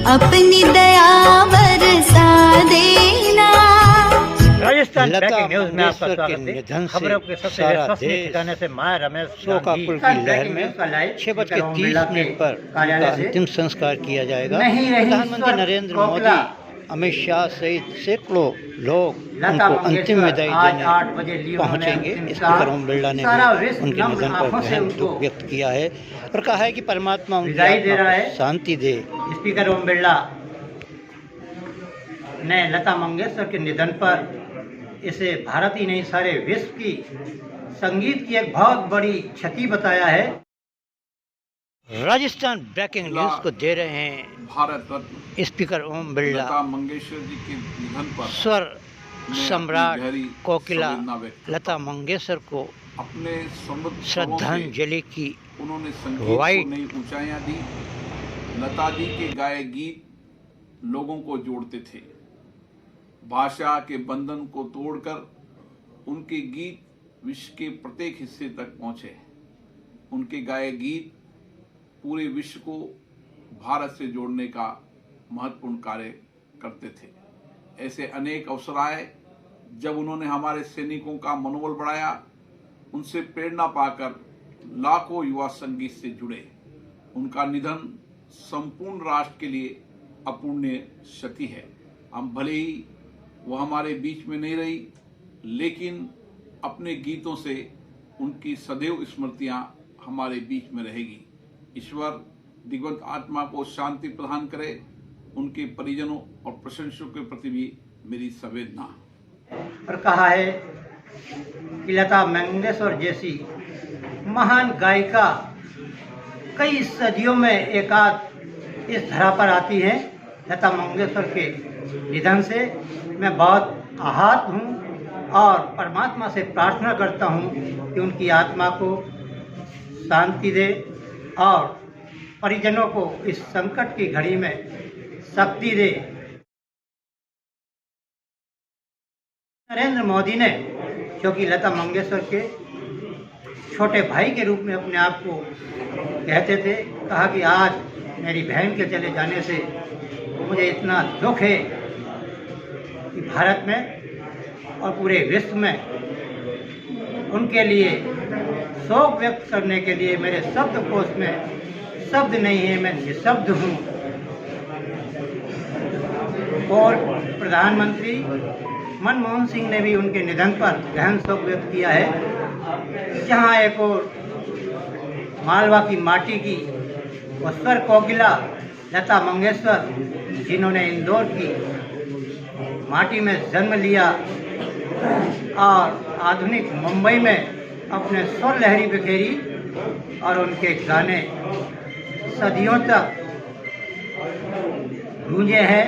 अपनी दया बरसा देना। राजस्थान लता ब्रेकिंग न्यूज में आपका मंगेशकर के स्वागत है। निधन से खबरों के सबसे सारा विश्वसनीय देश ठिकाने से मैं रमेश शोकाकुल गांधी। की लहर में 6:30 पर उनका अंतिम संस्कार किया जाएगा। प्रधानमंत्री नरेंद्र मोदी, अमित शाह सहित सैकड़ों लोग उनको अंतिम विदाई देने पहुंचेंगे। स्पीकर ओम बिरला ने भी उनके निधन पर गहन दुख व्यक्त किया है और कहा है कि परमात्मा उनकी आत्मा को शांति दे। स्पीकर ओम बिरला ने लता मंगेशकर के निधन पर इसे भारत ही नहीं सारे विश्व की संगीत की एक बहुत बड़ी क्षति बताया है। राजस्थान ब्रेकिंग न्यूज को दे रहे हैं भारत रत्न स्पीकर ओम बिरला। लता मंगेशकर जी के निधन पर स्वर सम्राट गहरी कोकिला संवेदना व्यक्त लता मंगेशकर को अपने समृद्ध स्वरों से श्रद्धांजलि की उन्होंने संगीत वाइट को नई ऊंचाइयां दी। लता जी के गाए गीत लोगों को जोड़ते थे। भाषा के बंधन को तोड़कर उनके गीत विश्व के प्रत्येक हिस्से तक पहुंचे। उनके गाए गीत पूरे विश्व को भारत से जोड़ने का महत्वपूर्ण कार्य करते थे। ऐसे अनेक अवसर आए जब उन्होंने हमारे सैनिकों का मनोबल बढ़ाया। उनसे प्रेरणा पाकर लाखों युवा संगीत से जुड़े। उनका निधन संपूर्ण राष्ट्र के लिए अपूर्णीय क्षति है। हम भले ही वो हमारे बीच में नहीं रही, लेकिन अपने गीतों से उनकी सदैव स्मृतियां हमारे बीच में रहेगी। ईश्वर दिग्वंत आत्मा को शांति प्रदान करे। उनके परिजनों और प्रशंसकों के प्रति भी मेरी संवेदना। और कहा है कि लता मंगेशकर जैसी महान गायिका कई सदियों में एकाध इस धरा पर आती हैं। लता मंगेशकर के निधन से मैं बहुत आहत हूँ और परमात्मा से प्रार्थना करता हूँ कि उनकी आत्मा को शांति दे और परिजनों को इस संकट की घड़ी में शक्ति दे। नरेंद्र मोदी ने, जो कि लता मंगेशकर के छोटे भाई के रूप में अपने आप को कहते थे, कहा कि आज मेरी बहन के चले जाने से मुझे इतना दुख है कि भारत में और पूरे विश्व में उनके लिए शोक व्यक्त करने के लिए मेरे शब्दकोश में शब्द नहीं है, मैं निशब्द हूँ। और प्रधानमंत्री मनमोहन सिंह ने भी उनके निधन पर गहन शोक व्यक्त किया है। जहाँ एक और मालवा की माटी की वो स्वर कोकिला लता मंगेशकर, जिन्होंने इंदौर की माटी में जन्म लिया और आधुनिक मुंबई में अपने स्वर लहरी बिखेरी और उनके गाने सदियों तक गूंजे हैं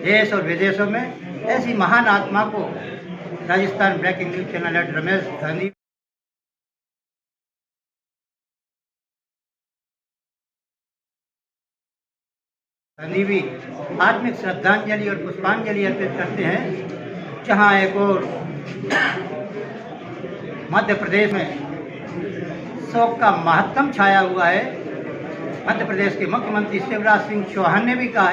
देश और विदेशों में। ऐसी महान आत्मा को Rajasthan breaking news channel head Ramesh Gandhi भी आत्मिक श्रद्धांजलि और पुष्पांजलि अर्पित करते हैं। जहां एक और मध्य प्रदेश में शोक का मातम छाया हुआ है। मध्य प्रदेश के मुख्यमंत्री शिवराज सिंह चौहान ने भी कहा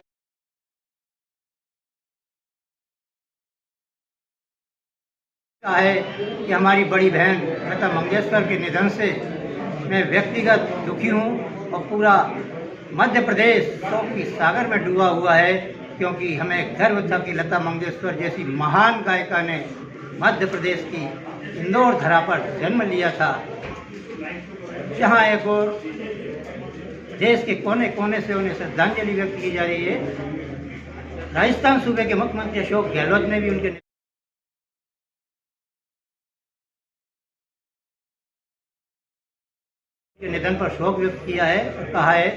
है कि हमारी बड़ी बहन लता मंगेशकर के निधन से मैं व्यक्तिगत दुखी हूं और पूरा मध्य प्रदेश शोक की सागर में डूबा हुआ है, क्योंकि हमें गर्व था कि लता मंगेशकर जैसी महान गायिका ने मध्य प्रदेश की इंदौर धरा पर जन्म लिया था। जहां एक और देश के कोने कोने से उन्हें श्रद्धांजलि व्यक्त की जा रही है। राजस्थान सूबे के मुख्यमंत्री अशोक गहलोत ने भी उनके निधन पर शोक व्यक्त किया है और कहा है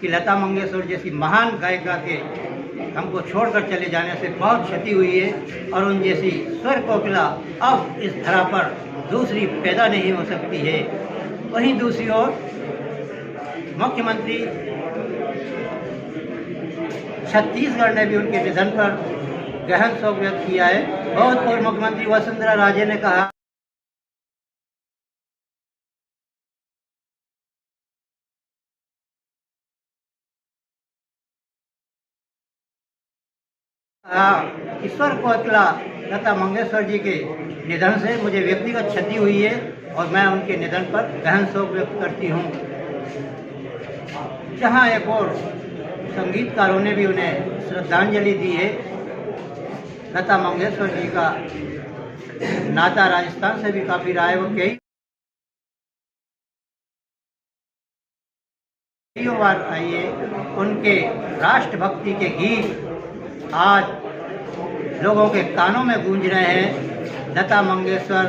कि लता मंगेशकर जैसी महान गायिका के हमको छोड़कर चले जाने से बहुत क्षति हुई है और उन जैसी स्वर कोकिला अब इस धरा पर दूसरी पैदा नहीं हो सकती है। वहीं दूसरी ओर मुख्यमंत्री छत्तीसगढ़ ने भी उनके निधन पर गहन शोक व्यक्त किया है। बहुत पूर्व मुख्यमंत्री वसुंधरा राजे ने कहा ईश्वर कोकिला लता मंगेशकर जी के निधन से मुझे व्यक्तिगत क्षति हुई है और मैं उनके निधन पर गहन शोक व्यक्त करती हूँ। जहाँ एक और संगीतकारों ने भी उन्हें श्रद्धांजलि दी है। लता मंगेशकर जी का नाता राजस्थान से भी काफ़ी रहा है। वो कई बार आइए, उनके राष्ट्रभक्ति के गीत आज लोगों के कानों में गूंज रहे हैं। लता मंगेशकर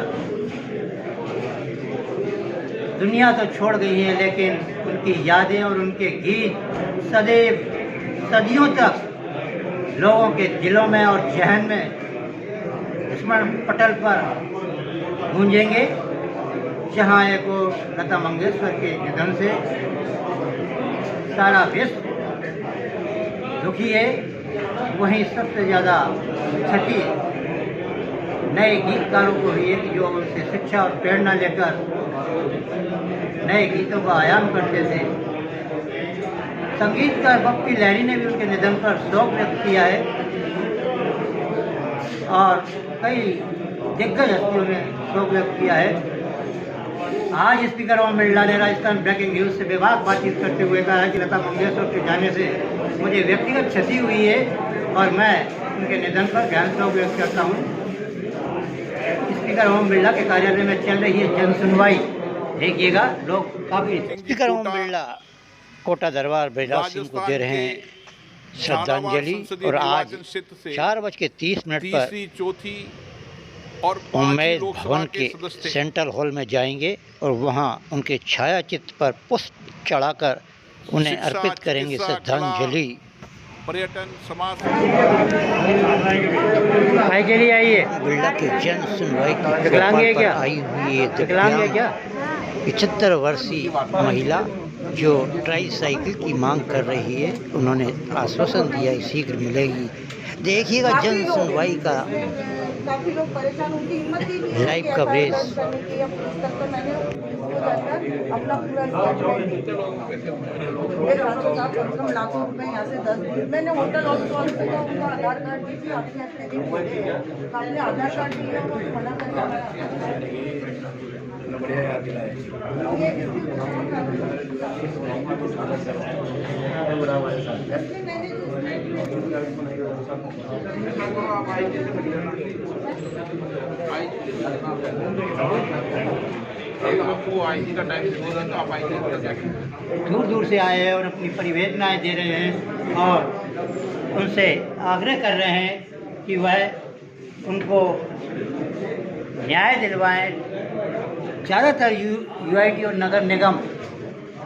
दुनिया तो छोड़ गई है, लेकिन उनकी यादें और उनके गीत सदैव सदियों तक लोगों के दिलों में और जहन में स्मरण पटल पर गूंजेंगे। जहाँ एक लता मंगेशकर के निधन से सारा विश्व दुखी है, वहीं सबसे ज़्यादा क्षति नए गीतकारों को हुई है कि जो उनसे शिक्षा और प्रेरणा लेकर नए गीतों का आयाम करते थे। संगीतकार बप्पी लहरी ने भी उनके निधन पर शोक व्यक्त किया है और कई दिग्गज हस्तियों ने शोक व्यक्त किया है। आज स्पीकर ओम बिरला ने राजस्थान ब्रेकिंग न्यूज से बेबाक बातचीत करते हुए कहा है कि लता मंगेशकर के जाने से मुझे व्यक्तिगत क्षति हुई है और मैं उनके निधन पर गहन शोक व्यक्त करता हूँ। स्पीकर ओम बिरला के कार्यालय में चल रही है जन सुनवाई, देखिएगा लोग काफी। स्पीकर ओम बिरला कोटा दरबार बृहराज सिंह को दे रहे हैं श्रद्धांजलि और आज 4:30 पर चौथी और उम्मेद भवन के सेंट्रल हॉल में जाएंगे और वहां उनके छाया चित्र पर पुष्प चढ़ाकर उन्हें अर्पित करेंगे श्रद्धांजलि। पर्यटन समाज के लिए आई है। बिरला के जन सुनवाई विकलांग पर आई हुई है क्या 75 वर्षीय महिला जो ट्राईसाइकिल की मांग कर रही है। उन्होंने आश्वासन दिया है शीघ्र मिलेगी। देखिएगा जन सुनवाई का काफी लोग परेशान, उनकी हिम्मत ही नहीं है लाइव कवरेज। अपना पूरा लाखों रुपए यहाँ से 10 दिन मैंने होटल और उनका आधार कार्ड दीजिए, आपने आधार कार्ड दिया मना आपको आईडी का टाइम देगा तो आप आईडी दूर दूर से आए हैं और अपनी परिवेदनाएं दे रहे हैं और उनसे आग्रह कर रहे हैं कि वह उनको न्याय दिलवाएं। ज़्यादातर यूआईटी और नगर निगम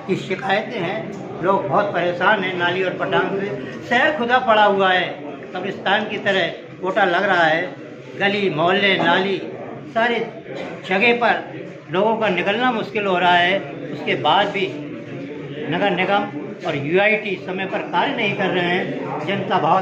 की शिकायतें हैं, लोग बहुत परेशान हैं नाली और पटांग से। शहर खुदा पड़ा हुआ है, कब्रिस्तान की तरह कोटा लग रहा है। गली मोहल्ले नाली सारे जगह पर लोगों का निकलना मुश्किल हो रहा है। उसके बाद भी नगर निगम और यूआईटी समय पर कार्य नहीं कर रहे हैं। जनता बहुत